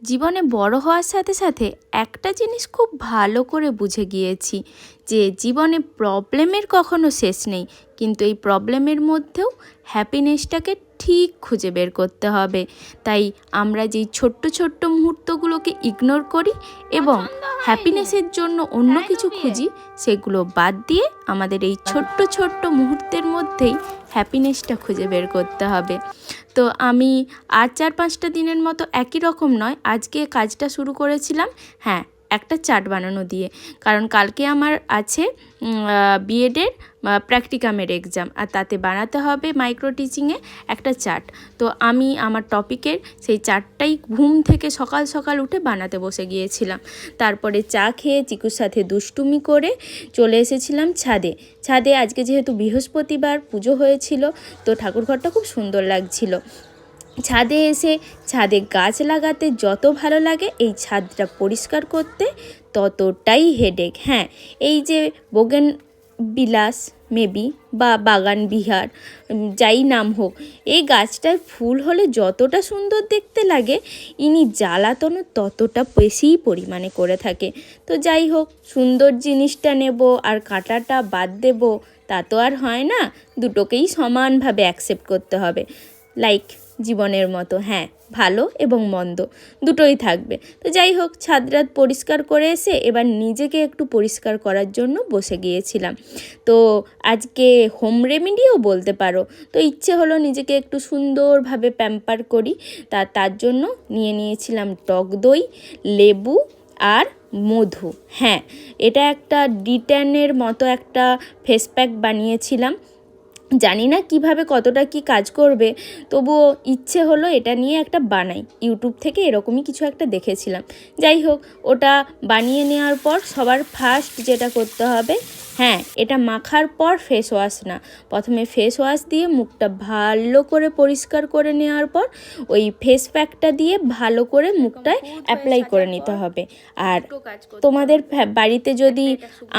জীবনে বড় হওয়ার সাথে সাথে একটা জিনিস খুব ভালো করে বুঝে গিয়েছি যে জীবনে প্রবলেমের কখনো শেষ নেই, কিন্তু এই প্রবলেমের মধ্যেও হ্যাপিনেসটাকে ঠিক খুঁজে বের করতে হবে। তাই আমরা যেই ছোট্ট ছোট্ট মুহূর্তগুলোকে ইগনোর করি এবং হ্যাপিনেসের জন্য অন্য কিছু খুঁজি, সেগুলো বাদ দিয়ে আমাদের এই ছোট্ট ছোট্ট মুহূর্তের মধ্যেই হ্যাপিনেসটা খুঁজে বের করতে হবে। তো আমি আর 4-5টা দিনের মতো একই রকম নয়, আজকে কাজটা শুরু করেছিলাম একটা চার্ট বানানো দিয়ে। কারণ কালকে আমার আছে বিএডের প্র্যাকটিকামের এক্সাম, আর তাতে বানাতে হবে মাইক্রো টিচিংয়ে একটা চার্ট। তো আমি আমার টপিকের সেই চার্টটাই ঘুম থেকে সকাল সকাল উঠে বানাতে বসে গিয়েছিলাম। তারপরে চা খেয়ে চিকুর সাথে দুষ্টুমি করে চলে এসেছিলাম ছাদে। আজকে যেহেতু বৃহস্পতিবার পুজো হয়েছিল, তো ঠাকুরঘরটা খুব সুন্দর লাগছিল। ছাদে এসে ছাদে গাছ লাগাতে যত ভালো লাগে, এই ছাদটা পরিষ্কার করতে ততটাই হেডেক। এই যে বোগেন বিলাস মেবি বা বাগান বিহার যাই নাম হোক, এই গাছটায় ফুল হলে যতটা সুন্দর দেখতে লাগে, ইনি জ্বালাতনও ততটা বেশিই পরিমাণে করে থাকে। তো যাই হোক, সুন্দর জিনিসটা নেব আর কাঁটাটা বাদ দেব, তা তো আর হয় না, দুটোকেই সমানভাবে অ্যাকসেপ্ট করতে হবে। লাইক জীবনের মতো, ভালো এবং মন্দ দুটোই থাকবে। তো যাই হোক, ছাদরাত পরিষ্কার করে এসে এবার নিজেকে একটু পরিষ্কার করার জন্য বসে গিয়েছিলাম। তো আজকে হোম রেমেডিও বলতে পারো। তো ইচ্ছে হলো নিজেকে একটু সুন্দরভাবে প্যাম্পার করি, তার জন্য নিয়েছিলাম টক দই, লেবু আর মধু। এটা একটা ডিট্যানের মতো একটা ফেস প্যাক বানিয়েছিলাম। জানি না কিভাবে কতটা কি কাজ করবে, তবুও ইচ্ছে হলো এটা নিয়ে একটা বানাই। ইউটিউব থেকে এরকমই কিছু একটা দেখেছিলাম। যাই হোক, ওটা বানিয়ে নেওয়ার পর সবার ফার্স্ট যেটা করতে হবে, এটা মাখার পর ফেস ওয়াশ না, প্রথমে ফেস ওয়াশ দিয়ে মুখটা ভালো করে পরিষ্কার করে নেওয়ার পর ওই ফেস প্যাকটা দিয়ে ভালো করে মুখটায় অ্যাপ্লাই করে নিতে হবে। আর তোমাদের বাড়িতে যদি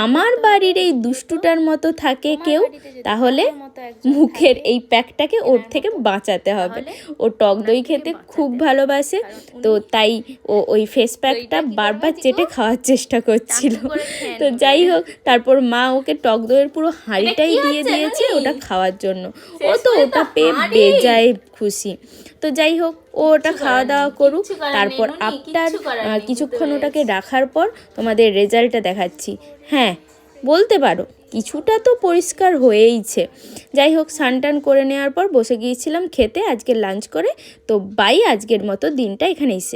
আমার বাড়ির এই দুষ্টুটার মতো থাকে কেউ, তাহলে মুখের এই প্যাকটাকে ওর থেকে বাঁচাতে হবে। ও টক দই খেতে খুব ভালোবাসে, তো তাই ও ওই ফেস প্যাকটা বারবার চেটে খাওয়ার চেষ্টা করছিল। তো যাই হোক, তারপর মা ওকে টক দইয়ের পুরো হাঁড়িটাই দিয়ে দিয়েছে ওটা খাওয়ার জন্য। ও তো ওটা পেয়ে বেজায় খুশি। তো যাই হোক, ও ওটা খাওয়া দাওয়া করুক, তারপর আফটার কিছুক্ষণ ওটাকে রাখার পর তোমাদের রেজাল্টটা দেখাচ্ছি। বলতে পারো কিছুটা তো পরিষ্কার হয়েইছে। যাই হোক, স্নান করে নেওয়ার পর বসে গিয়েছিলাম খেতে আজকে লাঞ্চ করে। তো আজকের মতো দিনটা এখানেই শেষ।